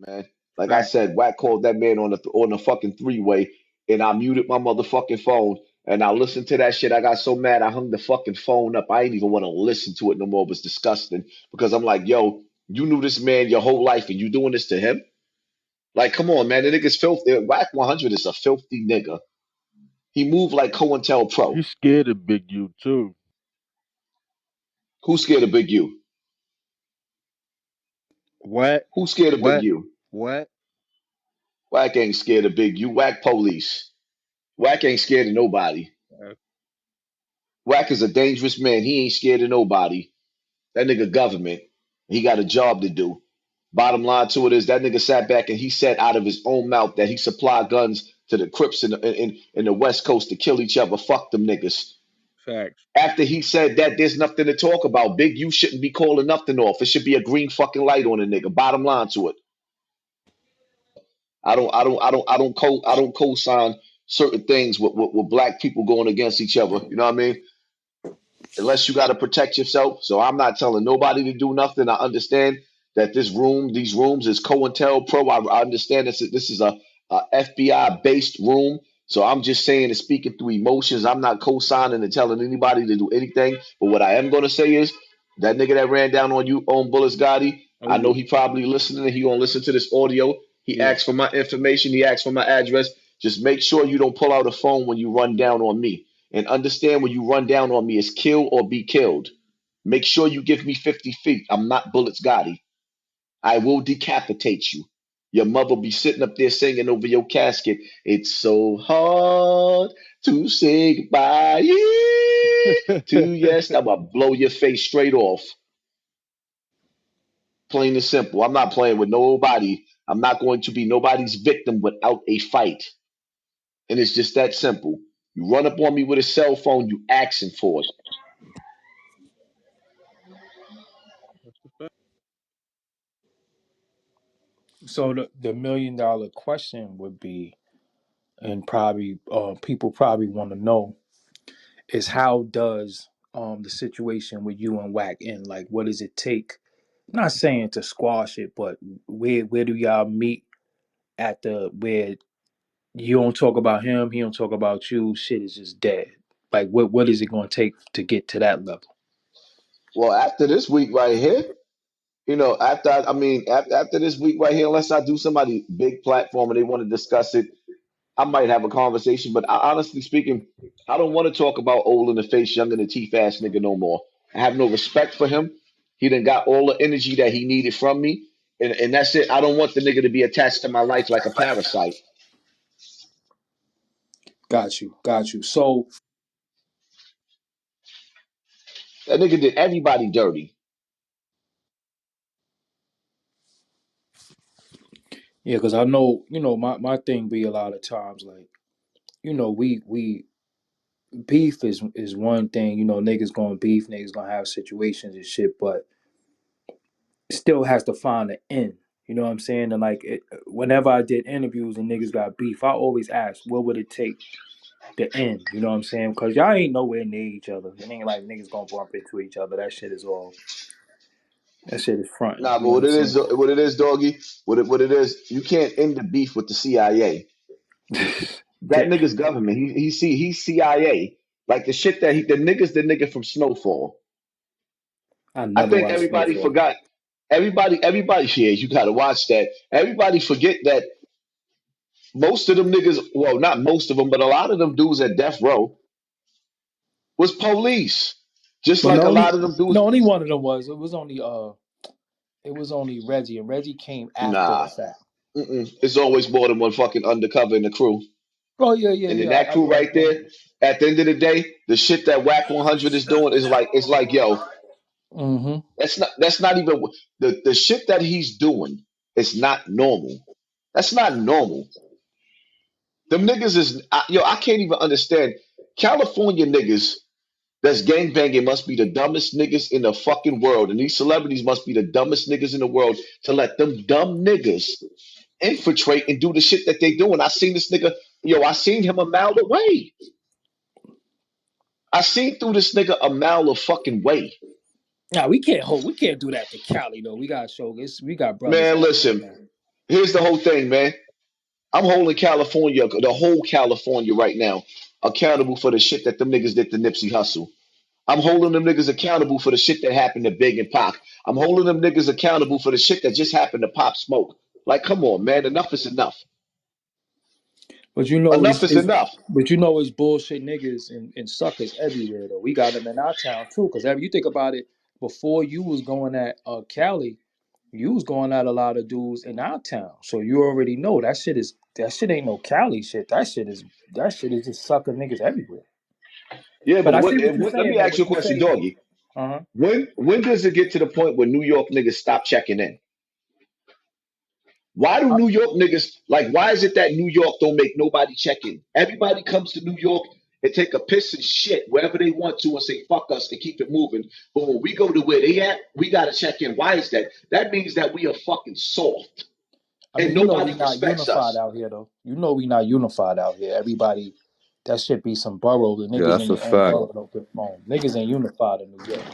man. Like I Fact. said, Wack called that man on the fucking three way, and I muted my motherfucking phone, and I listened to that shit. I got so mad, I hung the fucking phone up. I didn't even want to listen to it no more. It was disgusting because I'm like, yo, you knew this man your whole life, and you doing this to him? Like, come on, man. The nigga's filthy. Wack 100 is a filthy nigga. He moved like COINTELPRO. He's scared of Big U too. Who's scared of Big U? What? Who's scared of Big What? U? What? Wack ain't scared of Big U. Wack police. Wack ain't scared of nobody. Uh, Wack is a dangerous man. He ain't scared of nobody. That nigga government. He got a job to do. Bottom line to it is that nigga sat back and he said out of his own mouth that he supplied guns to the Crips in the West Coast to kill each other. Fuck them niggas. Facts. After he said that, there's nothing to talk about. Big U shouldn't be calling nothing off. It should be a green fucking light on a nigga. Bottom line to it. I don't co-sign certain things with black people going against each other. You know what I mean? Unless you got to protect yourself. So I'm not telling nobody to do nothing. I understand that these rooms is COINTELPRO. I understand this is a FBI based room. So I'm just saying and speaking through emotions. I'm not co-signing and telling anybody to do anything. But what I am going to say is that nigga that ran down on you on Bullets Gotti, Oh I know yeah. he probably listening. He gonna listen to this audio. He Yeah. asked for my information. He asked for my address. Just make sure you don't pull out a phone when you run down on me. And understand when you run down on me is kill or be killed. Make sure you give me 50 feet. I'm not Bullets Gotti. I will decapitate you. Your mother be sitting up there singing over your casket. It's so hard to say goodbye to yes. I'm gonna blow your face straight off. Plain and simple. I'm not playing with nobody. I'm not going to be nobody's victim without a fight. And it's just that simple. You run up on me with a cell phone, you asking for it. That's the fact. So the $1 million question would be, and probably people probably want to know, is how does the situation with you and Wack end? Like, what does it take? Not saying to squash it, but where do y'all meet at the where you don't talk about him, he don't talk about you, shit is just dead. Like, what is it going to take to get to that level? Well, after this week right here, after this week right here, unless I do somebody big platform and they want to discuss it, I might have a conversation. But honestly speaking, I don't want to talk about old in the face, young in the teeth ass nigga no more. I have no respect for him. He done got all the energy that he needed from me, and that's it. I don't want the nigga to be attached to my life like a parasite. Got you, got you. So That nigga did everybody dirty. yeah, because I know, my thing be a lot of times like, we beef is one thing, niggas gonna beef, niggas gonna have situations and shit, but it still has to find an end. You know what I'm saying? And like, whenever I did interviews and niggas got beef, I always ask, what would it take to end? You know what I'm saying? Because y'all ain't nowhere near each other. It ain't like niggas gonna bump into each other. That shit is fronting. Nah, You but know what I'm saying? what it is, doggy, what it is, you can't end the beef with the CIA. That nigga's government. He's CIA. Like the shit that the nigga from Snowfall. I I never think watched everybody Snowfall. forgot. Everybody here, you gotta watch that. Everybody forget that most of them niggas, well, not most of them, but a lot of them dudes at death row was police. Just But like no, a only lot of them dudes. no, only one of them was. It was only Reggie, and Reggie came after the Nah, fact. it's always more than one fucking undercover in the crew. Oh yeah, yeah, And in yeah. that crew right there, at the end of the day, the shit that Whack 100 is doing is like, it's like, yo, Mm-hmm. that's not even the shit that he's doing is not normal. That's not normal. Them niggas I can't even understand. California niggas that's gangbanging must be the dumbest niggas in the fucking world. And these celebrities must be the dumbest niggas in the world to let them dumb niggas infiltrate and do the shit that they doing. I seen this nigga, I seen him a mile away. I seen through this nigga a mile of fucking way. Now we can't do that to Cali though. We got brothers Man, out there, listen, man. Here's the whole thing, man. I'm holding California, the whole California right now, accountable for the shit that them niggas did to Nipsey Hussle. I'm holding them niggas accountable for the shit that happened to Big and Pac. I'm holding them niggas accountable for the shit that just happened to Pop Smoke. Like, come on, man. Enough is enough. But you know, Enough is enough. it's bullshit niggas and suckers everywhere though. We got them in our town too. Cause you think about it, before you was going at Cali, you was going at a lot of dudes in our town. So you already know that shit ain't no Cali shit. That shit is just sucker niggas everywhere. Yeah, But but I see what you're let saying me though. ask you What a you question, say? doggy. Uh-huh. When does it get to the point where New York niggas stop checking in? Why do I, New York niggas like? Why is it that New York don't make nobody check in? Everybody comes to New York and take a piss and shit wherever they want to and say fuck us and keep it moving. But when we go to where they at, we gotta check in. Why is that? That means that we are fucking soft I and mean, you know we nobody not respects unified us. out here though. You know we not unified out here. Everybody, that shit be some borough. The Yeah, niggas in that's a their own fact. borough don't get phone. Niggas ain't unified in New York.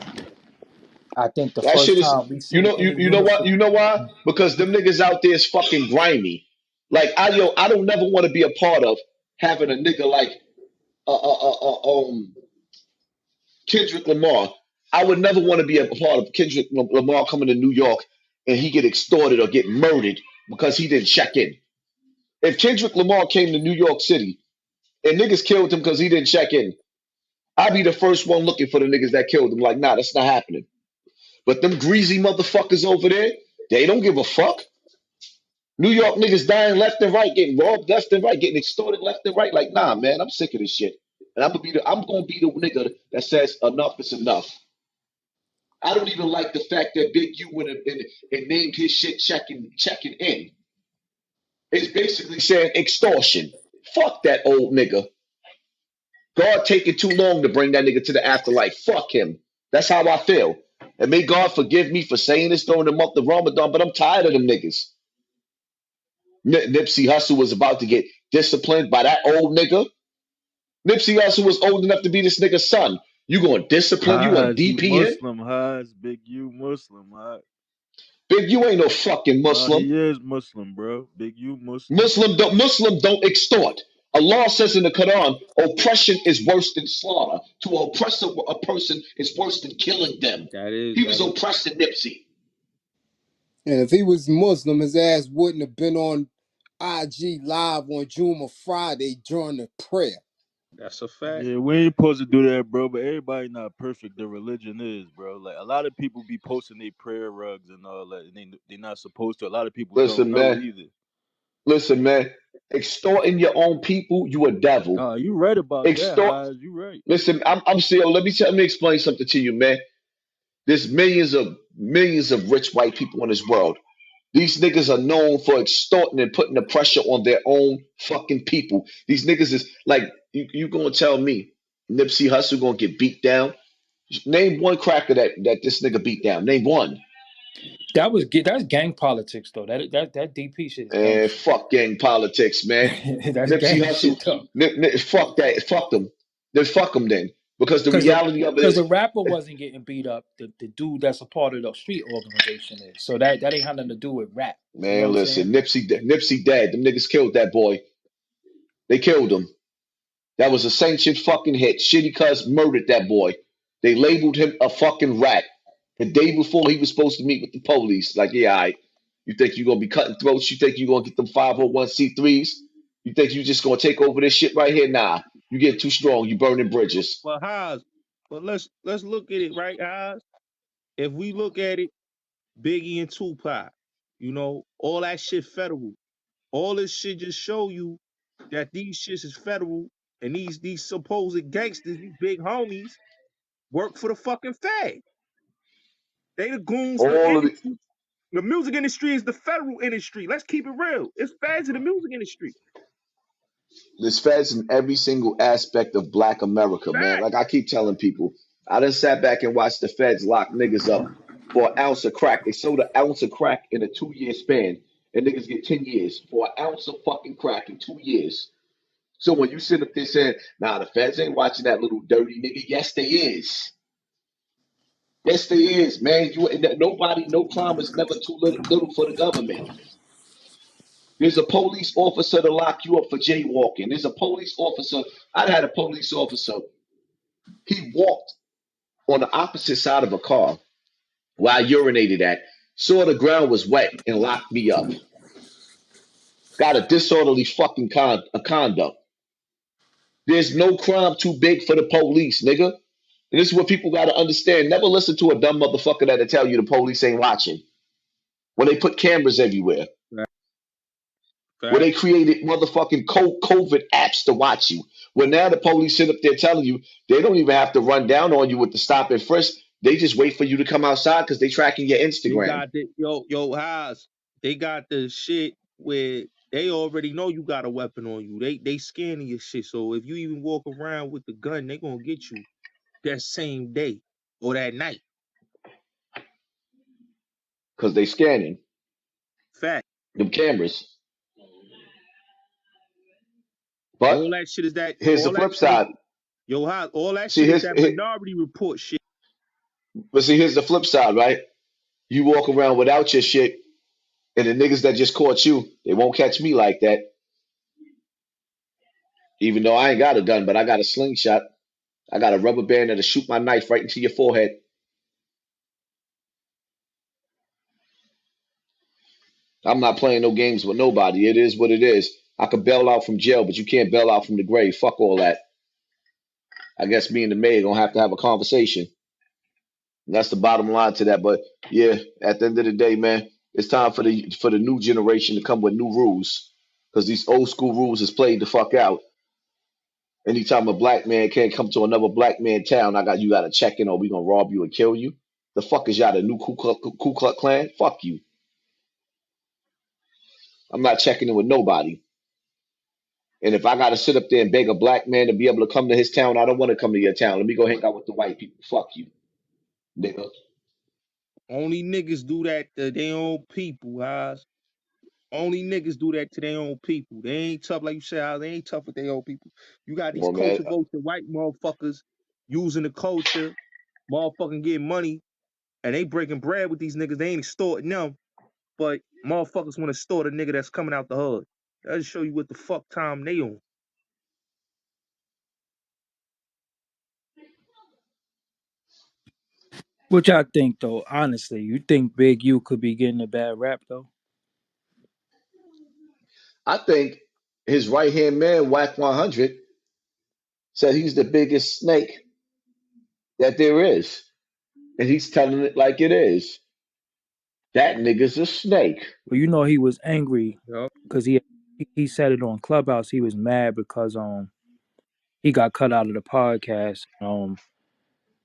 I think the That shit first is, time we seen any you know what? unity. You know why? Because them niggas out there is fucking grimy. Like I don't never want to be a part of having a nigga like Kendrick Lamar. I would never want to be a part of Kendrick Lamar coming to New York and he get extorted or get murdered because he didn't check in. If Kendrick Lamar came to New York City and niggas killed him because he didn't check in, I'd be the first one looking for the niggas that killed him. Like, nah, that's not happening. But them greasy motherfuckers over there, they don't give a fuck. New York niggas dying left and right, getting robbed left and right, getting extorted left and right. Like, nah, man, I'm sick of this shit. And I'm gonna be the nigga that says enough is enough. I don't even like the fact that Big U went and named his shit checking in. It's basically saying extortion. Fuck that old nigga. God taking too long to bring that nigga to the afterlife. Fuck him. That's how I feel. And may God forgive me for saying this during the month of Ramadan, but I'm tired of them niggas. Nipsey Hussle was about to get disciplined by that old nigga. Nipsey Hussle was old enough to be this nigga's son. You going to discipline? You going to Haas, he DP him? Muslim. Haas, big U Muslim. Haas. Big, you ain't no fucking Nah, Muslim. he is Muslim, bro. Big U Muslim. Muslim don't extort. Allah says in the Quran, oppression is worse than slaughter. To oppress a person is worse than killing them. He was That is oppressing Nipsey. And if he was Muslim, his ass wouldn't have been on IG live on Juma Friday during the prayer. that's a fact. Yeah, we ain't supposed to do that, bro. But everybody not perfect. The religion is, bro. Like a lot of people be posting their prayer rugs and all that, and they not supposed to. A lot of people don't Listen, know man. either. Listen, man. Extorting your own people, you a devil. Nah, you right about that, Extort. Haas. You right. Listen, I'm serious. Let me explain something to you, man. There's millions of rich white people in this world. These niggas are known for extorting and putting the pressure on their own fucking people. These niggas is like, you gonna tell me Nipsey Hussle gonna get beat down? Name one cracker that this nigga beat down. Name one. That's gang politics though. That DP shit is gang And shit. fuck gang politics, man. That's Nipsey gang Hussle, shit though. fuck that. Fuck them. Then fuck them then. Because the Because the reality of it because the is, rapper wasn't getting beat up. The dude that's a part of the street organization is. So that ain't had nothing to do with rap. You know what man, I'm listen, saying? Nipsey dead. Them niggas killed that boy. They killed him. That was a sanctioned fucking hit. Shitty Cuz murdered that boy. They labeled him a fucking rat the day before he was supposed to meet with the police. Like, yeah, all right. You think you're gonna be cutting throats? You think you're gonna get them 501c3s? You think you just gonna take over this shit right here? Nah. You get too strong, you burning bridges. But Haas, but let's look at it right, Haas. If we look at it, Biggie and Tupac, all that shit federal. All this shit just show you that these shits is federal and these supposed gangsters, these big homies, work for the fucking Fed. They the goons for the All of the industry. The music industry is the federal industry. Let's keep it real. It's feds in the music industry. There's feds in every single aspect of black America, man. Fact. Like I keep telling people, I done sat back and watched the feds lock niggas up for an ounce of crack. They sold an ounce of crack in a 2 year span, and niggas get 10 years for an ounce of fucking crack in 2 years. So when you sit up there saying, nah, the feds ain't watching that little dirty nigga, yes, they is. Yes, they is, man. Nobody, no crime is never too little for the government. There's a police officer to lock you up for jaywalking. There's a police officer. I had a police officer. He walked on the opposite side of a car where I urinated at, saw the ground was wet, and locked me up. Got a disorderly fucking conduct. There's no crime too big for the police, nigga. And this is what people got to understand. Never listen to a dumb motherfucker that'll tell you the police ain't watching. When they put cameras everywhere, Fact. where they Fact. created motherfucking COVID apps to watch you. Where now the police sit up there telling you they don't even have to run down on you with the stop and frisk. They just wait for you to come outside because they tracking your They Instagram. got the yo Haas. They got the shit where they already know you got a weapon on you. They scanning your shit. So if you even walk around with the gun, they gonna get you that same day or that night. Because they scanning Fact. them cameras. But All that shit is that. here's the All that flip shit is side. yo Haas. All that See, shit is that minority report shit. but see, here's the flip side, right? You walk around without your shit, and the niggas that just caught you, they won't catch me like that. Even though I ain't got a gun, but I got a slingshot. I got a rubber band that'll shoot my knife right into your forehead. I'm not playing no games with nobody. It is what it is. I could bail out from jail, but you can't bail out from the grave. Fuck all that. I guess me and the mayor gonna have to have a conversation. And that's the bottom line to that. But yeah, at the end of the day, man, it's time for the new generation to come with new rules. Because these old school rules is played the fuck out. Anytime a black man can't come to another black man town, you gotta check in or we gonna rob you and kill you. The fuck is y'all the new Ku Klux Klan? Fuck you. I'm not checking in with nobody. And if I gotta sit up there and beg a black man to be able to come to his town, I don't want to come to your town. Let me go hang out with the white people. Fuck you, nigga. Only niggas do that to their own people, Haas. Only niggas do that to their own people. They ain't tough, like you said, Haas. They ain't tough with their own people. You got Come these on, man. culture vulture white motherfuckers using the culture, motherfucking getting money, and they breaking bread with these niggas. They ain't extorting them, but motherfuckers want to extort a nigga that's coming out the hood. That'll show you what the fuck time they on. What y'all think though? Honestly, you think Big U could be getting a bad rap though? I think his right hand man, Wack 100, said he's the biggest snake that there is, and he's telling it like it is. That nigga's a snake. Well, you know he was angry Yup. because he said it on Clubhouse. He was mad because he got cut out of the podcast.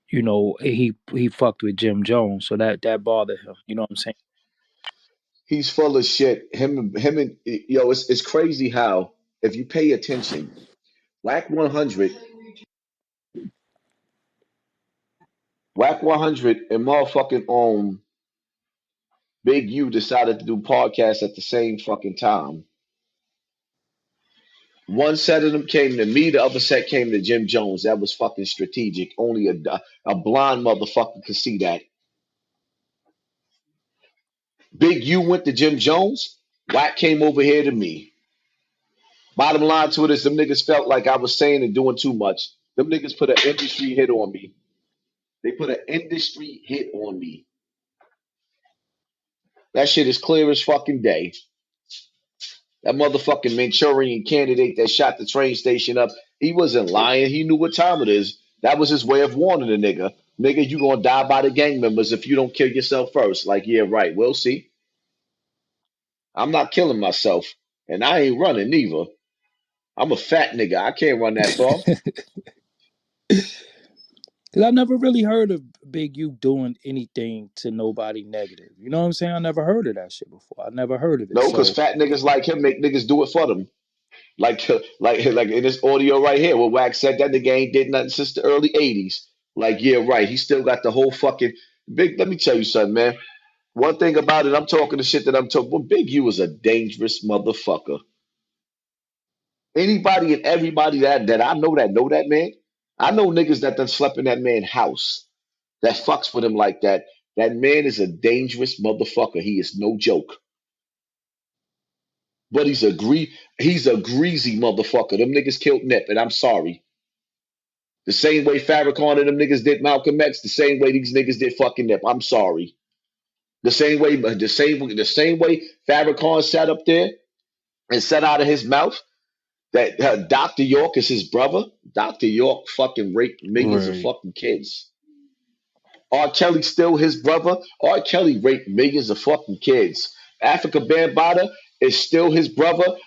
He fucked with Jim Jones, so that bothered him. You know what I'm saying? He's full of shit. Him and yo, it's crazy how if you pay attention, Wack 100, Wack 100, and motherfucking Big U decided to do podcasts at the same fucking time. One set of them came to me, the other set came to Jim Jones. That was fucking strategic. Only a blind motherfucker could see that. Big U went to Jim Jones. Wack came over here to me. Bottom line to it is them niggas felt like I was saying and doing too much. Them niggas put an industry hit on me. They put an industry hit on me. That shit is clear as fucking day. That motherfucking Manchurian candidate that shot the train station up, he wasn't lying. He knew what time it is. That was his way of warning the nigga. Nigga, you gonna die by the gang members if you don't kill yourself first. Like, yeah, right. We'll see. I'm not killing myself. And I ain't running neither. I'm a fat nigga. I can't run that far. Because I never really heard of Big U doing anything to nobody negative. You know what I'm saying? I never heard of that shit before. I never heard of it. No, because So, fat niggas like him make niggas do it for them. Like in this audio right here, where Wax said that nigga ain't did nothing since the early '80s. Like, yeah, right. He still got the whole fucking big. Let me tell you something, man. One thing about it, I'm talking the shit that I'm talking. Well, Big U is a dangerous motherfucker. Anybody and everybody that I know that man. I know niggas that done slept in that man's house that fucks with him like that. That man is a dangerous motherfucker. He is no joke. But he's a greasy motherfucker. Them niggas killed Nip, and I'm sorry. The same way Farrakhan and them niggas did Malcolm X, the same way these niggas did fucking Nip. I'm sorry. The same way Farrakhan sat up there and said out of his mouth that Dr. York is his brother. Dr. York fucking raped millions of Right. fucking kids. R. Kelly still his brother. R. Kelly raped millions of fucking kids. Africa Bambaataa is still his brother.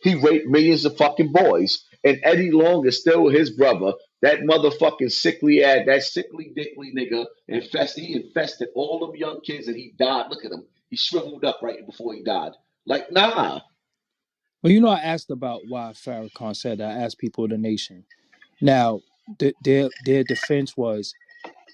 He raped millions of fucking boys. And Eddie Long is still his brother. That motherfucking that sickly dickly nigga he infested all them young kids and he died. Look at him. He shriveled up right before he died. Like, nah. Well, you know, I asked about why Farrakhan said that. I asked people of the nation. Now, their defense was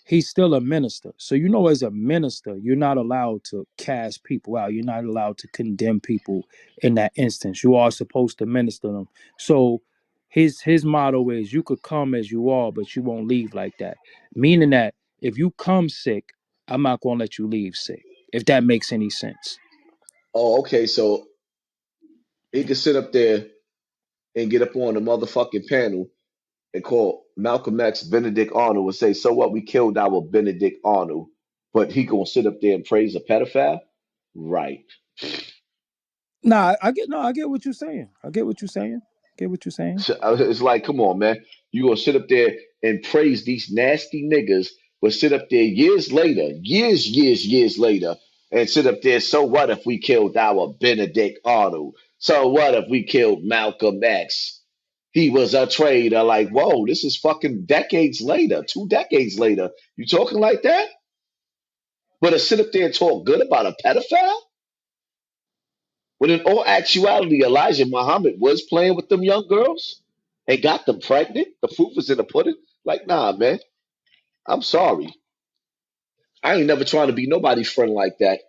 he's still a minister. So, you know, as a minister, you're not allowed to cast people out. You're not allowed to condemn people in that instance. You are supposed to minister them. So his motto is you could come as you are, but you won't leave like that. Meaning that if you come sick, I'm not gonna let you leave sick. If that makes any sense. Oh, okay. So he could sit up there and get up on the motherfucking panel and call Malcolm X Benedict Arnold and say, "So what? We killed our Benedict Arnold," but he gonna sit up there and praise a pedophile, right? Nah, I get no, I get what you're saying. I get what you're saying. Get what you're saying. So, it's like, come on, man, you gonna sit up there and praise these nasty niggas, but sit up there years later, and sit up there. So what if we killed our Benedict Arnold? So what if we killed Malcolm X? He was a traitor. Like, whoa, this is fucking decades later, 2 decades later. You talking like that? But to sit up there and talk good about a pedophile? When in all actuality, Elijah Muhammad was playing with them young girls and got them pregnant. The proof is in the pudding. Like, nah, man. I'm sorry. I ain't never trying to be nobody's friend like that.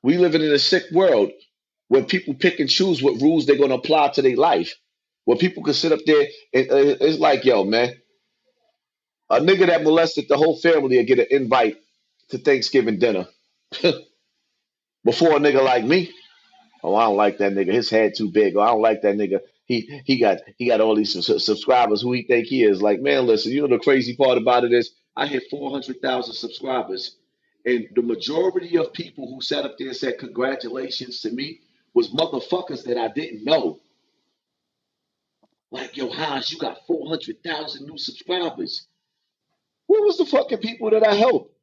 We living in a sick world where people pick and choose what rules they're gonna apply to their life. Where people can sit up there and it's like, yo, man, a nigga that molested the whole family will get an invite to Thanksgiving dinner before a nigga like me. Oh, I don't like that nigga. His head too big. Oh, I don't like that nigga. He got all these subscribers. Who he think he is? Like, man, listen. You know the crazy part about it is I hit 400,000 subscribers, and the majority of people who sat up there and said congratulations to me was motherfuckers that I didn't know. Like, yo, Hans, you got 400,000 new subscribers. Where was the fucking people that I helped?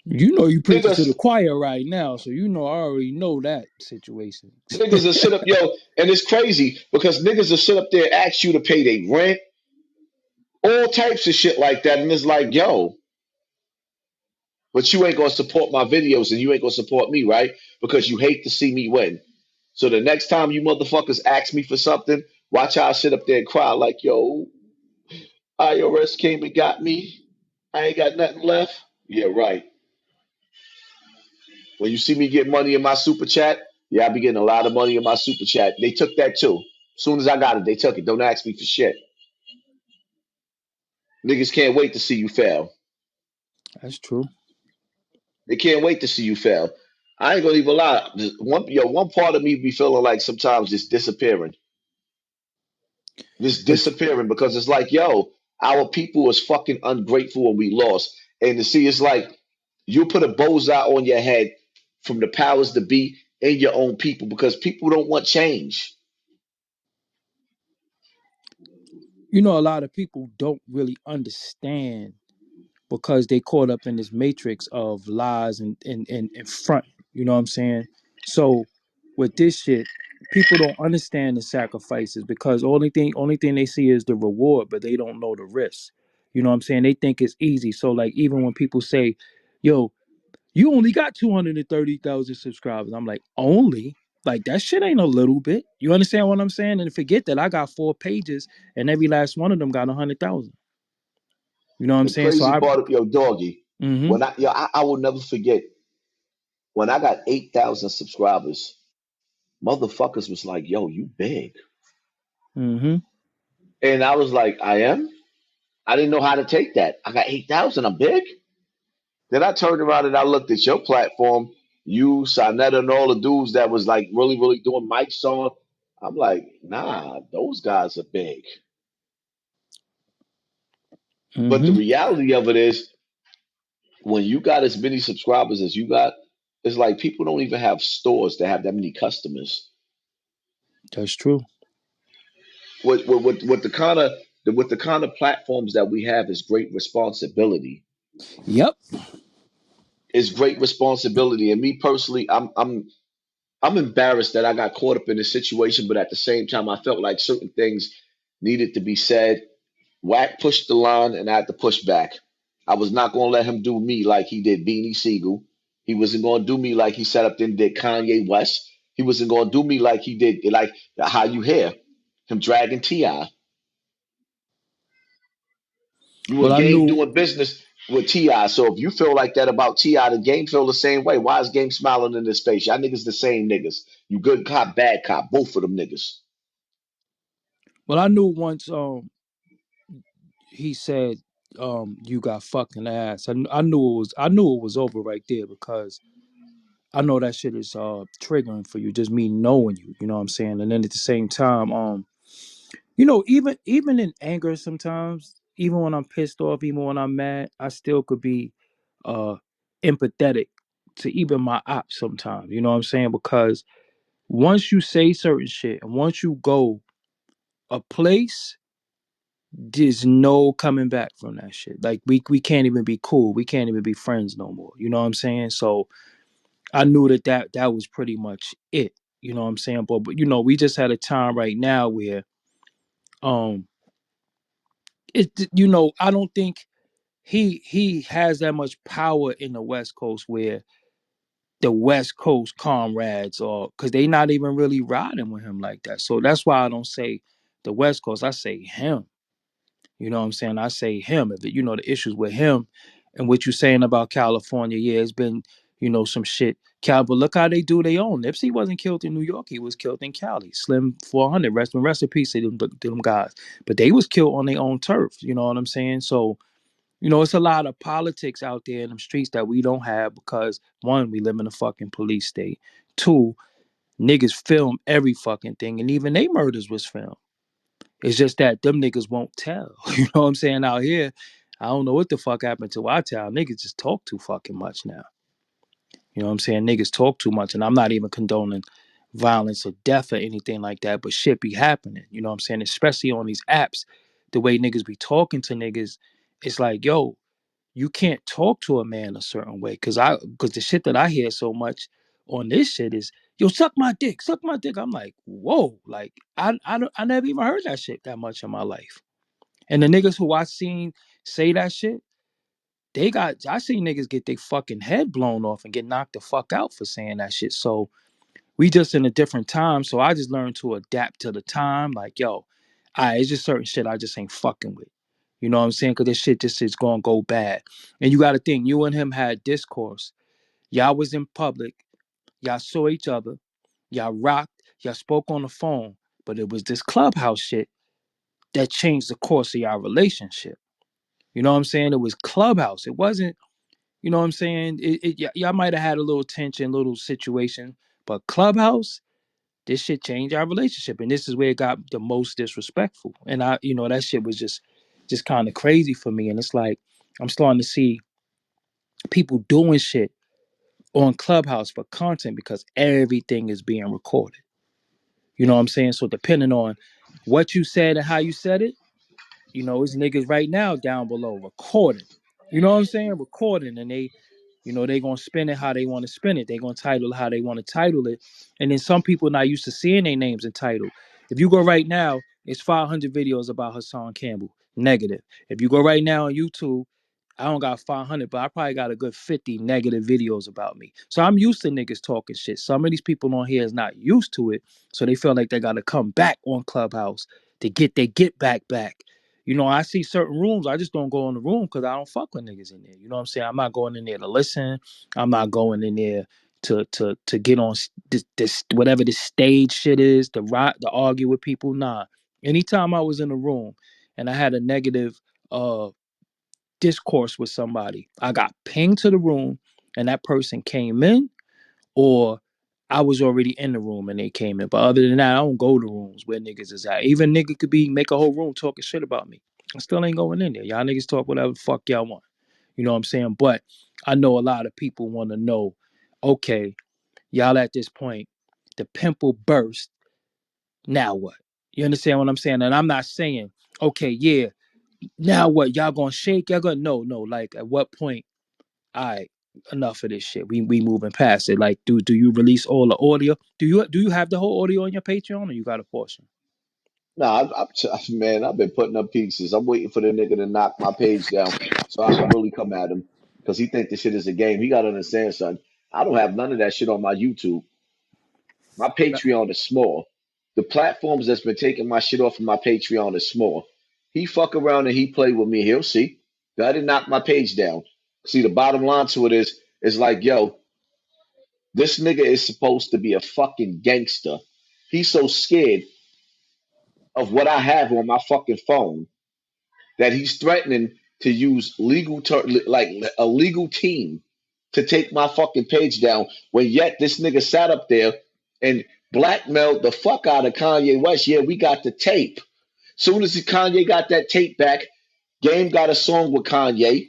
You know you preaching to the Niggas, choir right now, so you know I already know that situation. niggas will sit up, yo, and it's crazy because niggas will sit up there and ask you to pay their rent, all types of shit like that. And it's like, yo, but you ain't gonna support my videos and you ain't gonna support me, right? Because you hate to see me win. So the next time you motherfuckers ask me for something, watch how I sit up there and cry like, yo, IRS came and got me. I ain't got nothing left. Yeah, right. When you see me get money in my super chat, yeah, I be getting a lot of money in my super chat. They took that too. As soon as I got it, they took it. Don't ask me for shit. Niggas can't wait to see you fail. That's true. They can't wait to see you fail. I ain't gonna even lie. One part of me be feeling like sometimes just But disappearing because it's like, yo, our people was fucking ungrateful and we lost. And to see, it's like you put a bullseye on your head from the powers to be in your own people because people don't want change. you know, a lot of people don't really understand because they caught up in this matrix of lies and front. You know what I'm saying? So with this shit, people don't understand the sacrifices because only thing they see is the reward, but they don't know the risk. You know what I'm saying? They think it's easy. So like even when people say, "Yo, you only got 230,000 subscribers," I'm like, "Only?" Like that shit ain't a little bit. You understand what I'm saying? And forget that I got 4 pages and every last one of them got 100,000. You know what I'm The saying? So crazy I. part of your doggy, Mm-hmm. I will never forget when I got 8,000 subscribers, motherfuckers was like, yo, you big. Mm-hmm. And I was like, I am? I didn't know how to take that. I got 8,000, I'm big. Then I turned around and I looked at your platform. You, Sonetta, and all the dudes that was like really, really doing mics on. I'm like, nah, those guys are big. But the Mm-hmm. reality of it is, when you got as many subscribers as you got, it's like people don't even have stores that have that many customers. That's true. With the kind of platforms that we have is great responsibility. Yep. It's great responsibility. And me personally, I'm embarrassed that I got caught up in this situation, but at the same time, I felt like certain things needed to be said. Wack pushed the line, and I had to push back. I was not going to let him do me like he did Beanie Siegel. He wasn't going to do me like he sat up there and did Kanye West. He wasn't going to do me like he did, like how you hear him dragging Ti. You Well, and I Game knew. doing business with Ti. So if you feel like that about Ti, the Game feel the same way. Why is Game smiling in his face? Y'all niggas the same niggas. You good cop, bad cop, both of them niggas. Well, I knew once. He said, "You got fucking ass." I knew it was. I knew it was over right there because I know that shit is triggering for you. Just me knowing you. You know what I'm saying? And then at the same time, even in anger sometimes, even when I'm pissed off, even when I'm mad, I still could be uh empathetic to even my ops sometimes. You know what I'm saying? Because once you say certain shit and once you go a place, there's no coming back from that shit. Like we can't even be cool. We can't even be friends no more. You know what I'm saying? So I knew that was pretty much it. You know what I'm saying? But we just had a time right now where um I don't think he has that much power in the West Coast where the West Coast comrades or because they not even really riding with him like that. So that's why I don't say the West Coast. I say him. You know what I'm saying? I say him. If the issues with him and what you're saying about California, yeah, it's been, some shit. But look how they do their own. Nipsey wasn't killed in New York. He was killed in Cali. Slim 400, rest in peace to them guys. But they was killed on their own turf. You know what I'm saying? So, it's a lot of politics out there in the streets that we don't have because, one, we live in a fucking police state. Two, niggas film every fucking thing. And even they murders was filmed. It's just that them niggas won't tell. You know what I'm saying? Out here, I don't know what the fuck happened to our town. Niggas just talk too fucking much now. You know what I'm saying? Niggas talk too much, and I'm not even condoning violence or death or anything like that, but shit be happening. You know what I'm saying? Especially on these apps, the way niggas be talking to niggas, it's like, yo, you can't talk to a man a certain way. Cause the shit that I hear so much on this shit is, yo, suck my dick, suck my dick. I'm like, whoa, like I never even heard that shit that much in my life. And the niggas who I seen say that shit, I seen niggas get their fucking head blown off and get knocked the fuck out for saying that shit. So we just in a different time. So I just learned to adapt to the time. Like, yo, it's just certain shit I just ain't fucking with. You know what I'm saying? Cause this shit just is gonna go bad. And you gotta think, you and him had discourse. Y'all was in public, y'all saw each other, y'all rocked, y'all spoke on the phone. But it was this clubhouse shit that changed the course of y'all relationship. You know what I'm saying? It was clubhouse. It wasn't, you know what I'm saying? Y'all might have had a little tension, little situation, but clubhouse, this shit changed our relationship. And this is where it got the most disrespectful. And that shit was just kind of crazy for me. And it's like, I'm starting to see people doing shit on Clubhouse for content because everything is being recorded. You know what I'm saying? So depending on what you said and how you said it, it's niggas right now down below recording. You know what I'm saying? Recording, and they gonna spin it how they want to spin it. They gonna title it how they want to title it. And then some people not used to seeing their names in title. If you go right now, it's 500 videos about Hassan Campbell. Negative. If you go right now on YouTube, I don't got 500, but I probably got a good 50 negative videos about me. So I'm used to niggas talking shit. Some of these people on here is not used to it, so they feel like they got to come back on Clubhouse to get their get back. I see certain rooms. I just don't go in the room because I don't fuck with niggas in there. You know what I'm saying? I'm not going in there to listen. I'm not going in there to get on this whatever this stage shit is to argue with people. Nah. Anytime I was in a room and I had a negative discourse with somebody, I got pinged to the room, and that person came in. or I was already in the room and they came in. But other than that, I don't go to rooms where niggas is at. Even nigga could be make a whole room talking shit about me. I still ain't going in there. Y'all niggas talk whatever the fuck y'all want. You know what I'm saying? But I know a lot of people want to know, okay, y'all at this point, the pimple burst. Now what? You understand what I'm saying? And I'm not saying, okay, yeah, now what? Y'all gonna shake? Y'all gonna no. Like at what point? All right, enough of this shit. We moving past it. Like, do you release all the audio? Do you have the whole audio on your Patreon, or you got a portion? Nah, man, I've been putting up pieces. I'm waiting for the nigga to knock my page down so I can really come at him because he think this shit is a game. He got to understand, son. I don't have none of that shit on my YouTube. My Patreon is small. The platforms that's been taking my shit off of my Patreon is small. He fuck around and he play with me. He'll see. I didn't knock my page down. See, the bottom line to it is like, yo, this nigga is supposed to be a fucking gangster. He's so scared of what I have on my fucking phone that he's threatening to use like a legal team to take my fucking page down. When yet this nigga sat up there and blackmailed the fuck out of Kanye West. Yeah, we got the tape. Soon as Kanye got that tape back, Game got a song with Kanye.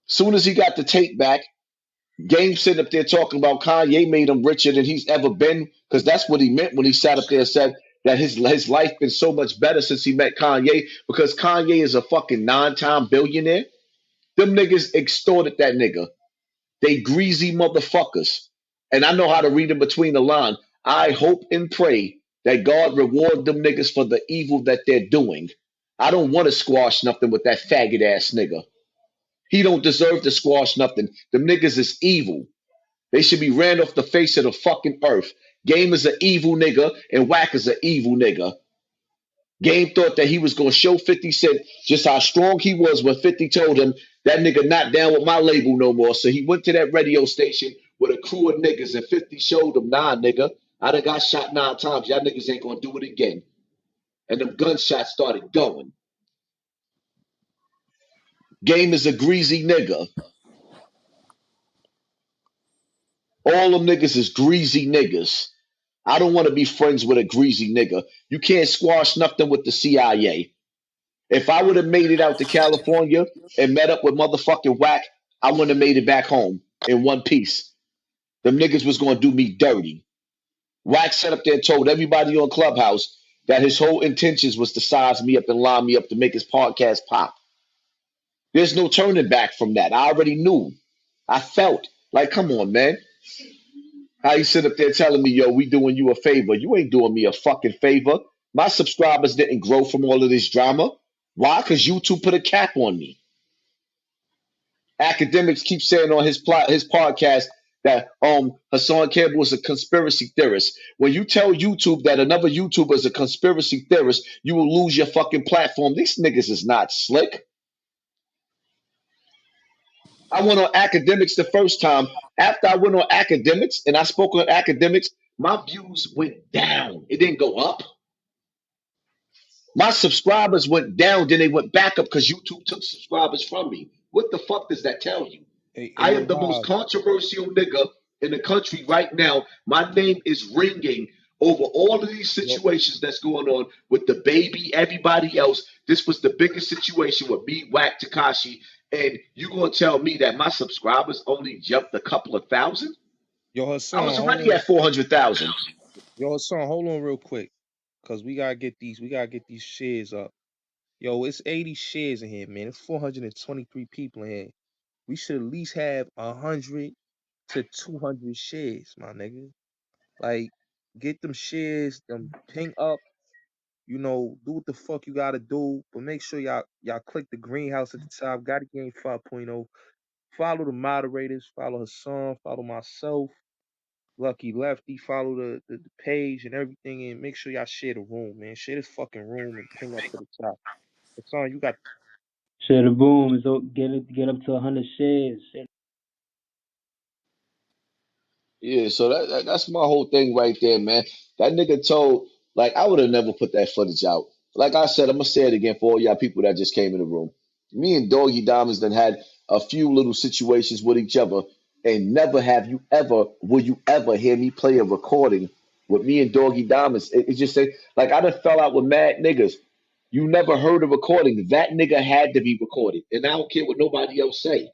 Soon as he got the tape back, Game sitting up there talking about Kanye made him richer than he's ever been, because that's what he meant when he sat up there and said that his life been so much better since he met Kanye, because Kanye is a fucking 9-time billionaire. Them niggas extorted that nigga. They greasy motherfuckers. And I know how to read in between the line. I hope and pray that God reward them niggas for the evil that they're doing. I don't want to squash nothing with that faggot ass nigga. He don't deserve to squash nothing. Them niggas is evil. They should be ran off the face of the fucking earth. Game is an evil nigga, and Wack is an evil nigga. Game thought that he was going to show 50 Cent just how strong he was when 50 told him that nigga not down with my label no more. So he went to that radio station with a crew of niggas, and 50 showed him, nah, nigga, I done got shot 9 times. Y'all niggas ain't going to do it again. And them gunshots started going. Game is a greasy nigga. All them niggas is greasy niggas. I don't want to be friends with a greasy nigga. You can't squash nothing with the CIA. If I would have made it out to California and met up with motherfucking Wack, I wouldn't have made it back home in one piece. Them niggas was gonna do me dirty. Wack sat up there and told everybody on Clubhouse that his whole intentions was to size me up and line me up to make his podcast pop. There's no turning back from that. I already knew. I felt like, come on, man. How you sit up there telling me, yo, we doing you a favor? You ain't doing me a fucking favor. My subscribers didn't grow from all of this drama. Why? Because YouTube put a cap on me. Academics keep saying on his podcast that Hassan Campbell is a conspiracy theorist. When you tell YouTube that another YouTuber is a conspiracy theorist, you will lose your fucking platform. These niggas is not slick. I went on academics the first time. After I went on academics and I spoke on academics, my views went down. It didn't go up. My subscribers went down, then they went back up because YouTube took subscribers from me. What the fuck does that tell you? Hey, I am yo, the most Haas. controversial nigga in the country right now. My name is ringing over all of these Yo, situations that's going on with the baby, everybody else. This was the biggest situation with me, Wack Takashi. And you gonna tell me that my subscribers only jumped a couple of thousand? yo, I Hassan, was hold already on. at 400,000. Yo, Hassan, hold on real quick. Cause we gotta get these shares up. Yo, it's 80 shares in here, man. It's 423 people in here. We should at least have 100 to 200 shares, my nigga. Like, get them shares, them ping up, do what the fuck you gotta do, but make sure y'all click the greenhouse at the top. Gotta Game 5.0. Follow the moderators, follow Hassan, follow myself, Lucky Lefty, follow the page and everything, and make sure y'all share the room, man. Share this fucking room and ping up to the top. Hassan, you got Share the boom. So get up to 100 shares. Yeah, so that's my whole thing right there, man. That nigga told, like, I would have never put that footage out. Like I said, I'm gonna say it again for all y'all people that just came in the room. Me and Doggy Diamonds then had a few little situations with each other, And never have you ever, will you ever hear me play a recording with me and Doggy Diamonds. It's just say, like, I done fell out with mad niggas. You never heard a recording. That nigga had to be recorded. And I don't care what nobody else say.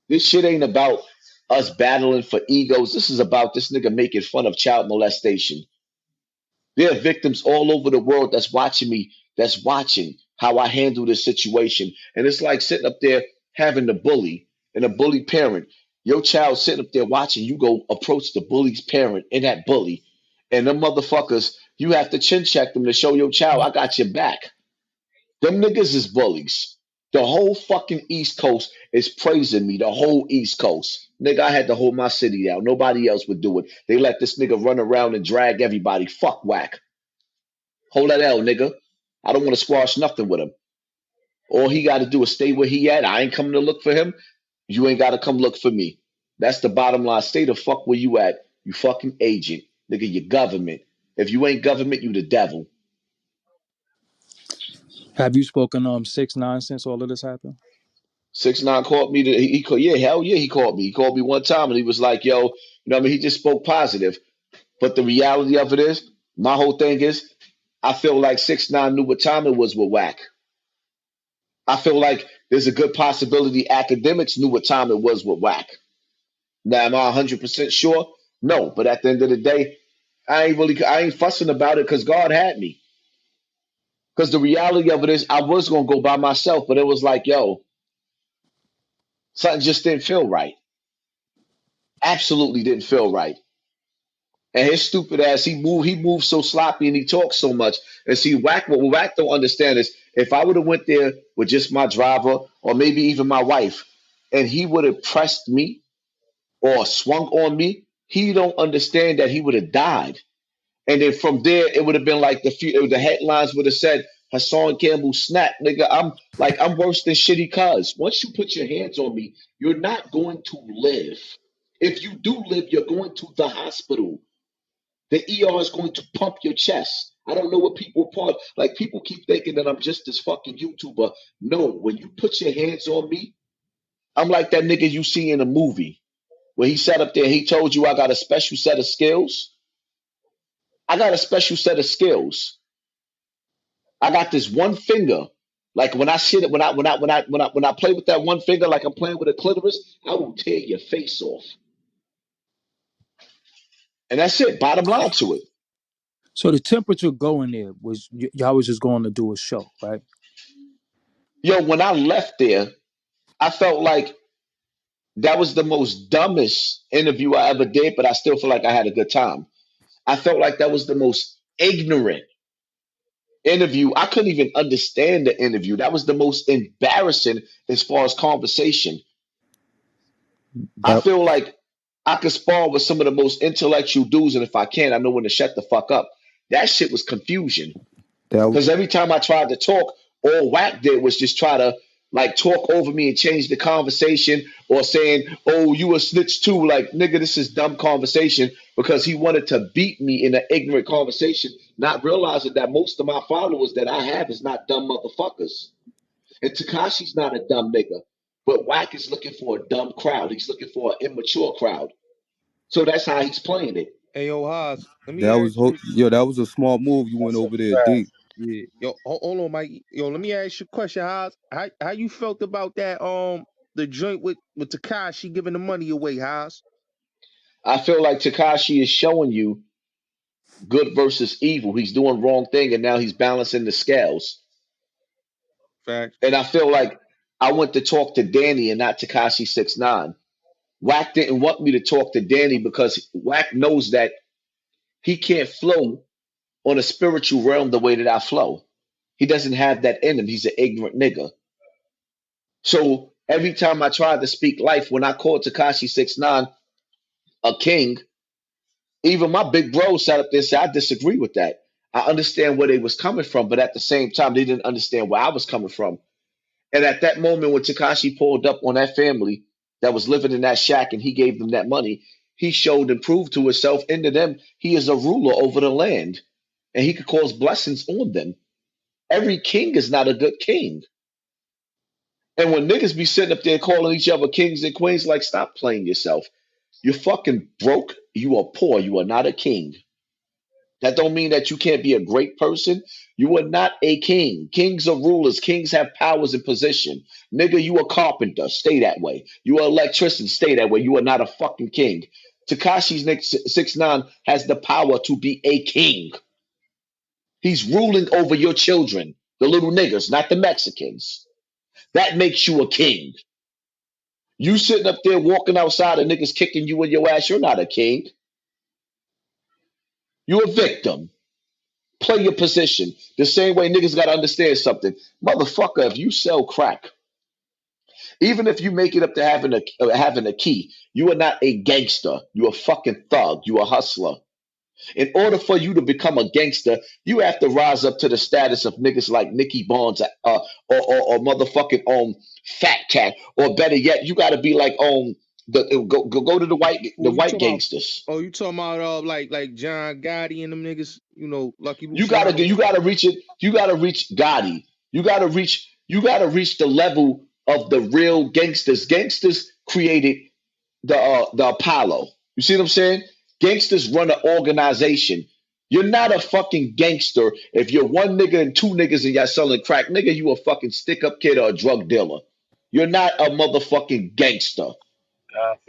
This shit ain't about us battling for egos. This is about this nigga making fun of child molestation. There are victims all over the world that's watching me, that's watching how I handle this situation. And it's like sitting up there having the bully and a bully parent. Your child sitting up there watching you go approach the bully's parent and that bully. And them motherfuckers, you have to chin check them to show your child, I got your back. Them niggas is bullies. The whole fucking East Coast is praising me. The whole East Coast. Nigga, I had to hold my city down. Nobody else would do it. They let this nigga run around and drag everybody. Fuck whack. Hold that L, nigga. I don't want to squash nothing with him. All he got to do is stay where he at. I ain't coming to look for him. You ain't got to come look for me. That's the bottom line. Stay the fuck where you at. You fucking agent. Nigga, you government. If you ain't government, you the devil. Have you spoken 6ix9ine since all of this happened? 6ix9ine called me. He called, yeah, hell yeah, he called me. He called me one time and he was like, yo, you know what I mean? He just spoke positive. But the reality of it is, my whole thing is, I feel like 6ix9ine knew what time it was with Wack. I feel like there's a good possibility academics knew what time it was with Wack. Now, am I 100% sure? No, but at the end of the day, I ain't fussing about it because God had me. Because the reality of it is, I was gonna go by myself, but it was like, yo, something just didn't feel right. Absolutely didn't feel right. And his stupid ass, he moved so sloppy and he talks so much. And see, what Wack don't understand is if I would have went there with just my driver or maybe even my wife, and he would have pressed me or swung on me, he don't understand that he would have died. And then from there, it would have been like the headlines would have said, Hassan Campbell snap, nigga. I'm worse than shitty cuz. Once you put your hands on me, you're not going to live. If you do live, you're going to the hospital. The ER is going to pump your chest. I don't know what people part like. People keep thinking that I'm just this fucking YouTuber. No, when you put your hands on me, I'm like that nigga you see in a movie where he sat up there. He told you I got a special set of skills. I got a special set of skills. I got this one finger. Like when I shit it, when I play with that one finger, like I'm playing with a clitoris, I will tear your face off. And that's it. Bottom line to it. So the temperature going there was y'all was just going to do a show, right? Yo, when I left there, I felt like that was the most dumbest interview I ever did, but I still feel like I had a good time. I felt like that was the most ignorant interview. I couldn't even understand the interview. That was the most embarrassing as far as conversation. I That feel like I could spar with some of the most intellectual dudes, and if I can, I know when to shut the fuck up. That shit was confusion. that Because every time I tried to talk, all Wack did was just try to like talk over me and change the conversation or saying, oh, you a snitch too. Like, nigga, this is dumb conversation because he wanted to beat me in an ignorant conversation, not realizing that most of my followers that I have is not dumb motherfuckers. And Takashi's not a dumb nigga. But Wack is looking for a dumb crowd. He's looking for an immature crowd. So that's how he's playing it. Hey, yo, Haas, let me That was ask you. yo. That was a smart move. You went that's a over there fact. deep. Yeah, yo, hold on, Mike. Yo, let me ask you a question, Haas. How you felt about that? The joint with Takashi giving the money away, Haas. I feel like Takashi is showing you good versus evil. He's doing wrong thing and now he's balancing the scales. Fact. And I feel like I went to talk to Danny and not Takashi 6ix9ine. Wack didn't want me to talk to Danny because Wack knows that he can't flow on a spiritual realm the way that I flow. He doesn't have that in him. He's an ignorant nigga. So every time I tried to speak life, when I called Takashi 6ix9ine a king, even my big bro sat up there and said, I disagree with that. I understand where they was coming from, but at the same time, they didn't understand where I was coming from. And at that moment when Takashi pulled up on that family that was living in that shack and he gave them that money, he showed and proved to himself and to them he is a ruler over the land and he could cause blessings on them. Every king is not a good king. And when niggas be sitting up there calling each other kings and queens, like, stop playing yourself. You're fucking broke. You are poor. You are not a king. That don't mean that you can't be a great person. You are not a king. Kings are rulers. Kings have powers and position. Nigga, you a carpenter. Stay that way. You are electrician. Stay that way. You are not a fucking king. Takashi's next 6ix9ine has the power to be a king. He's ruling over your children, the little niggas, not the Mexicans. That makes you a king. You sitting up there walking outside and niggas kicking you in your ass, you're not a king. You're a victim. Play your position. The same way niggas gotta understand something. Motherfucker, if you sell crack, even if you make it up to having a key, you are not a gangster. You a fucking thug. You a hustler. In order for you to become a gangster, you have to rise up to the status of niggas like Nicky Barnes, or motherfucking Fat Cat, or better yet, you got to be like go to the Who you white talking about? gangsters. Oh, you talking about like John Gotti and them niggas? You know, Lucky You gotta Luciano. you gotta reach it. You gotta reach Gotti. You gotta reach the level of the real gangsters. Gangsters created the Apollo. You see what I'm saying? Gangsters run an organization. You're not a fucking gangster if you're one nigga and two niggas and y'all selling crack. Nigga, you a fucking stick up kid or a drug dealer. You're not a motherfucking gangster.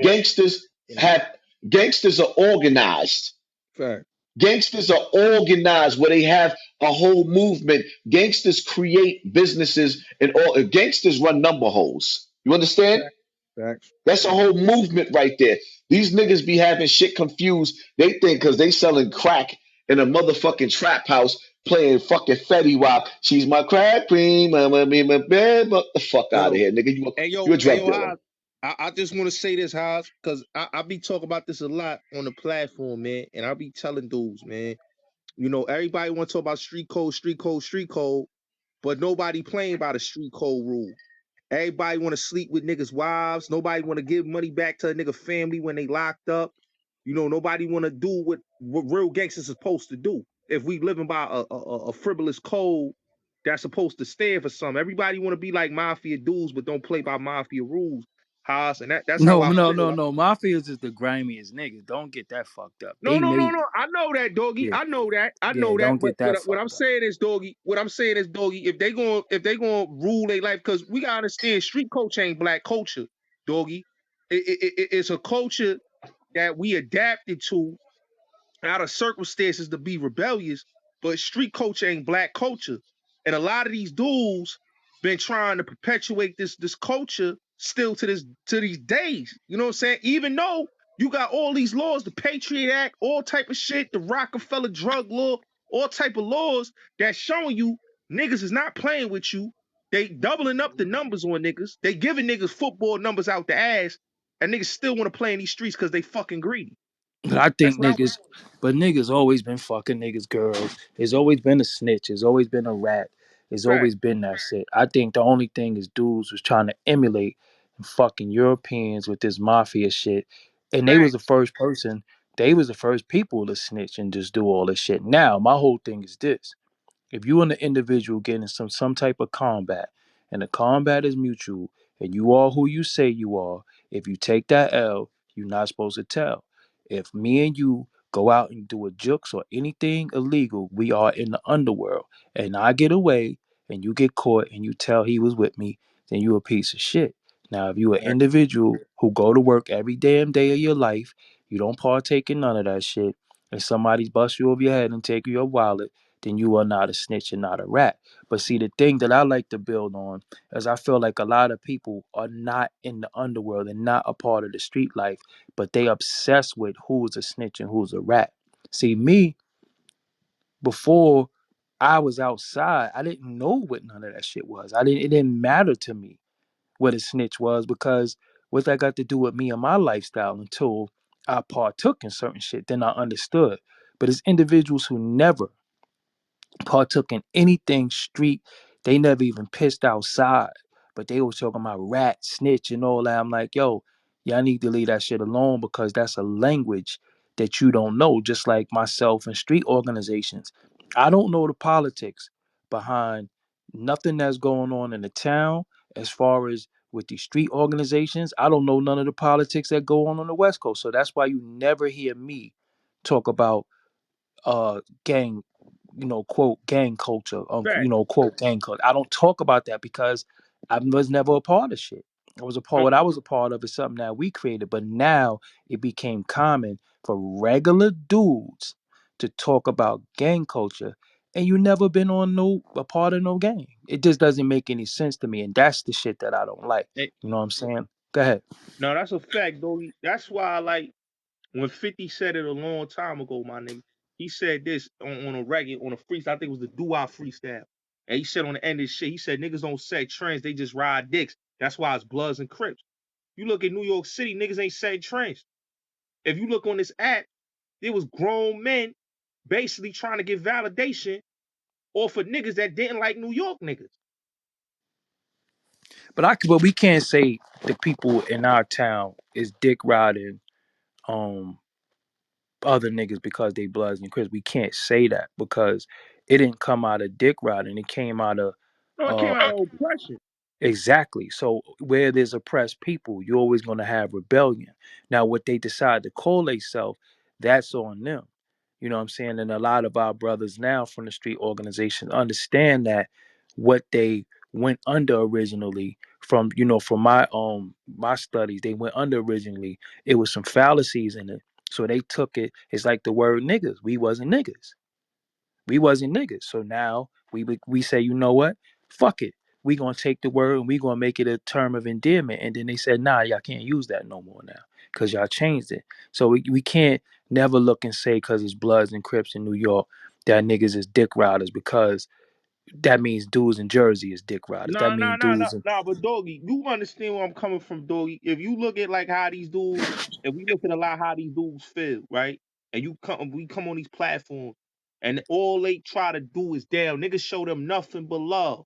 Gangsters have gangsters are organized. Fact. Gangsters are organized where they have a whole movement. Gangsters create businesses and all gangsters run number holes. You understand? Fact. Facts. That's a whole movement right there. These niggas be having shit confused. They think because they selling crack in a motherfucking trap house playing fucking Fetty Wap. She's my crack queen. My bad. The fuck out of Yo, here, nigga. You a hey drug yo, dealer. Haas. I just want to say this, Haas, because I be talking about this a lot on the platform, man, and I be telling dudes, man. You know, everybody want to talk about street code, street code, street code, but nobody playing by the street code rule. Everybody want to sleep with niggas' wives. Nobody want to give money back to a nigga family when they locked up. You know, nobody want to do what real gangsters are supposed to do. If we living by a frivolous code that's supposed to stand for something, everybody want to be like mafia dudes, but don't play by mafia rules. Haas, and that's how No, I no, feel. no, no. Mafias is the grimiest niggas. Don't get that fucked up. No, They no, no, made no. I know that, doggy. yeah, I know that. I yeah. know that. Don't But get that what I'm fucked up. saying is, doggy. What I'm saying is, doggy. If they going to rule their life, because we gotta understand, street culture ain't black culture, doggy. It's a culture that we adapted to out of circumstances to be rebellious, but street culture ain't black culture. And a lot of these dudes been trying to perpetuate this culture still to these days. You know what I'm saying? Even though you got all these laws, the Patriot Act, all type of shit, the Rockefeller drug law, all type of laws that showing you niggas is not playing with you. They doubling up the numbers on niggas. They giving niggas football numbers out the ass, and niggas still want to play in these streets because they fucking greedy. But I That's think what I. niggas, but niggas always been fucking niggas girls. It's always been a snitch. It's always been a rat. It's Fact. always been that shit. I think the only thing is dudes was trying to emulate fucking Europeans with this mafia shit, and they was Fact. the first person. They was the first people to snitch and just do all this shit. Now my whole thing is this: if you and the individual get in some type of combat, and the combat is mutual, and you are who you say you are, if you take that L, you're not supposed to tell. If me and you go out and do a jukes or anything illegal, we are in the underworld, and I get away, and you get caught, and you tell he was with me, then you a piece of shit. Now, if you an Fact. individual who go to work every damn day of your life, you don't partake in none of that shit, and somebody's bust you over your head and take your wallet, then you are not a snitch and not a rat. But see, the thing that I like to build on is I feel like a lot of people are not in the underworld and not a part of the street life, but they obsessed with who's a snitch and who's a rat. See, me, before I was outside, I didn't know what none of that shit was. It didn't matter to me what a snitch was because what that got to do with me and my lifestyle until I partook in certain shit, then I understood. But it's individuals who never partook in anything street. They never even pissed outside, but they was talking about rat, snitch, and all that. I'm like, yo, y'all need to leave that shit alone because that's a language that you don't know. Just like myself and street organizations, I don't know the politics behind nothing that's going on in the town, As far as with these street organizations, I don't know none of the politics that go on the West Coast. So that's why you never hear me talk about gang, quote gang culture, Fact. quote gang culture. I don't talk about that because I was never a part of shit. I was a part. No, What I was a part of is something that we created, but now it became common for regular dudes to talk about gang culture, and you never been on no a part of no gang. It just doesn't make any sense to me, and that's the shit that I don't like. eh, You know what I'm saying? Go ahead. no, that's a fact, though. That's why I like when 50 said it a long time ago, my nigga. He said this on a record, on a freestyle. I think it was the doo-wop freestyle. And he said on the end of this shit, he said niggas don't set trends, they just ride dicks. That's why it's Bloods and Crips. You look at New York City, niggas ain't setting trends. If you look on this app, there was grown men basically trying to get validation off of niggas that didn't like New York niggas. But we can't say the people in our town is dick riding um other niggas because they Bloods and Crips. We can't say that because it didn't come out of dick riding. It came out of No, it came uh out of oppression. exactly. So where there's oppressed people, you're always gonna have rebellion. Now what they decide to call themselves, that's on them. You know what I'm saying? And a lot of our brothers now from the street organization understand that what they went under originally from my studies, they went under originally, it was some fallacies in it. So they took it, it's like the word niggas. We wasn't niggas. We wasn't niggas. So now we say, you know what? Fuck it. We gonna take the word and we gonna make it a term of endearment. And then they said, nah, y'all can't use that no more now because y'all changed it. So we can't never look and say because it's Bloods and Crips in New York that niggas is dick riders because that means dudes in Jersey is dick riders. That No, no, means no, no, dudes in no. But doggy, you understand where I'm coming from, doggy. If you look at like how these dudes, if we look at a lot how these dudes feel, right? And we come on these platforms, and all they try to do is damn niggas show them nothing but love,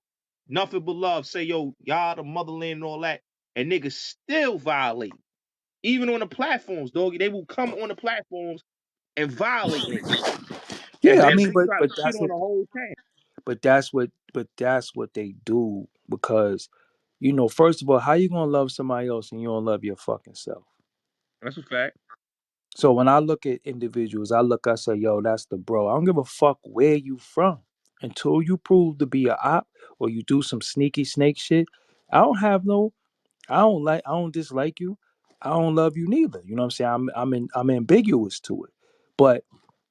nothing but love. Say yo, y'all the motherland and all that, and niggas still violate, even on the platforms, doggy. They will come on the platforms and violate niggas, and yeah, I mean, basically try to but shit on the whole thing. that's what they do because first of all, how you gonna love somebody else and you don't love your fucking self? That's a fact. So when I look at individuals, I say, yo, that's the bro. I don't give a fuck where you from. Until you prove to be a op or you do some sneaky snake shit, I don't have no, I don't dislike you. I don't love you neither. You know what I'm saying? I'm ambiguous to it. But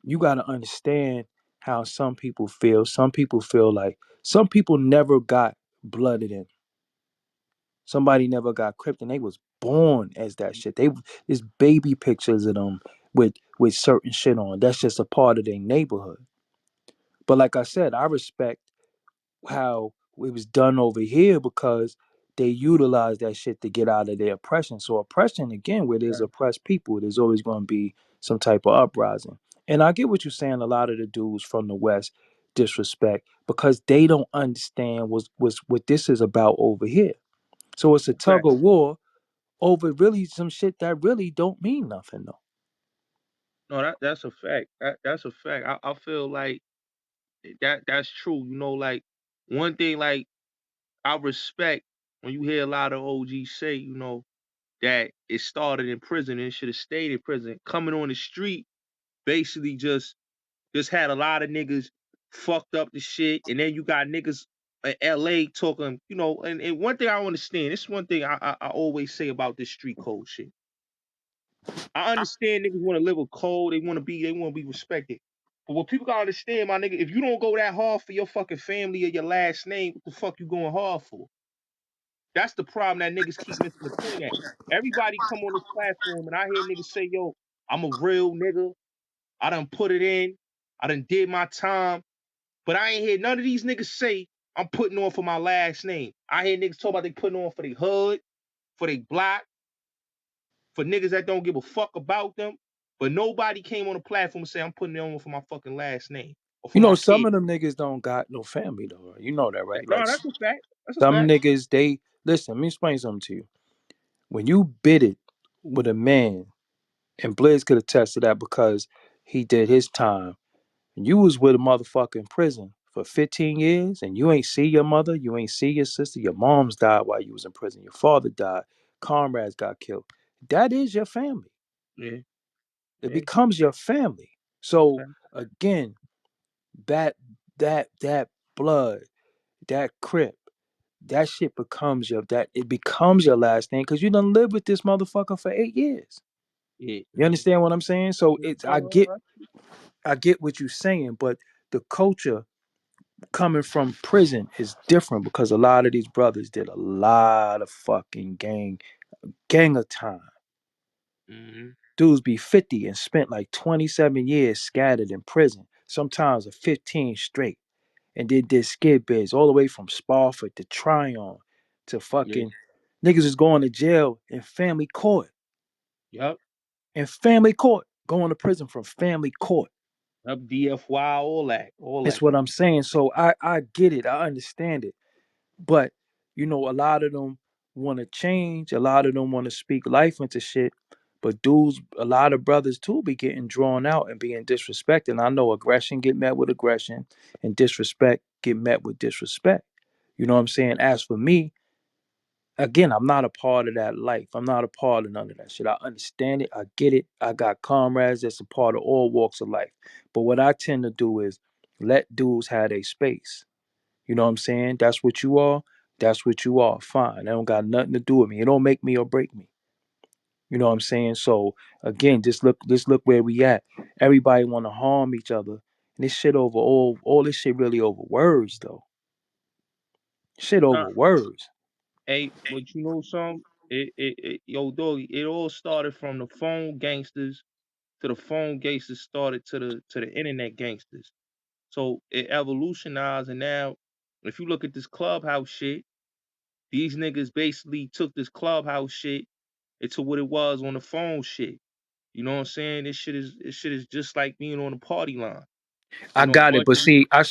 you gotta understand how some people feel. Some people feel like some people never got blooded in. Somebody never got cripped and they was born as that shit. There's baby pictures of them with certain shit on. That's just a part of their neighborhood. But like I said, I respect how it was done over here because they utilize that shit to get out of their oppression. So oppression, again, where there's oppressed people, there's always going to be some type of uprising. And I get what you're saying. A lot of the dudes from the West disrespect because they don't understand was what this is about over here. So it's a tug Fact. of war over really some shit that really don't mean nothing though. No, that's a fact. That's a fact. I feel like that's true. You know, like one thing like I respect when you hear a lot of OGs say, that it started in prison and should have stayed in prison. Coming on the street basically just had a lot of niggas fucked up the shit. And then you got niggas in LA talking, and one thing I understand, this is one thing I always say about this street code shit. I understand niggas want to live a code, they want to be respected. But what people gotta understand, my nigga, if you don't go that hard for your fucking family or your last name, what the fuck you going hard for? That's the problem that niggas keep missing the point at. Everybody come on this platform and I hear niggas say, yo, I'm a real nigga. I done put it in. I done did my time. But I ain't hear none of these niggas say I'm putting on for my last name. I hear niggas talk about they putting on for their hood, for their block, for niggas that don't give a fuck about them. But nobody came on the platform and say I'm putting it on for my fucking last name or for my Some kid. of them niggas don't got no family though. You know that, right? No, Like that's a fact. That's a some fact. niggas, they listen. Let me explain something to you. When you bid it with a man, and Blaze could attest to that because he did his time. And you was with a motherfucker in prison for 15 years and you ain't see your mother, you ain't see your sister, your mom's died while you was in prison, your father died, comrades got killed. That is your family. Yeah, It yeah, becomes your family. that's So right. again, that blood, that crip, that shit becomes your that it becomes your last name because you done lived with this motherfucker for 8 years. Yeah, You understand what I'm saying? So yeah, it's bro. I get what you're saying, but the culture coming from prison is different because a lot of these brothers did a lot of fucking gang of time. Mm-hmm. Dudes be 50 and spent like 27 years scattered in prison, sometimes a 15 straight, and did skid bids all the way from Spofford to Tryon to Yeah, fucking niggas is going to jail in family court. yep, In family court. Going to prison from family court. yep. DFY, all That's that. what I'm saying. So I get it. I understand it. But a lot of them want to change. A lot of them want to speak life into shit. But dudes, a lot of brothers too be getting drawn out and being disrespected. And I know aggression get met with aggression and disrespect get met with disrespect. You know what I'm saying? As for me, again, I'm not a part of that life. I'm not a part of none of that shit. I understand it. I get it. I got comrades that's a part of all walks of life. But what I tend to do is let dudes have their space. You know what I'm saying? That's what you are. That's what you are. Fine. That don't got nothing to do with me. It don't make me or break me. You know what I'm saying? So again, just look where we at. Everybody want to harm each other. And this shit over all this shit really over words though. Shit over Nah, words. hey, but you know something? Yo, dog, it all started from the phone gangsters to the phone gangsters started to the internet gangsters. So it evolutionized, and now if you look at this clubhouse shit, these niggas basically took this clubhouse shit into what it was on the phone shit. You know what I'm saying? This shit is just like being on the party line. I You know, got it. bunch But of see, I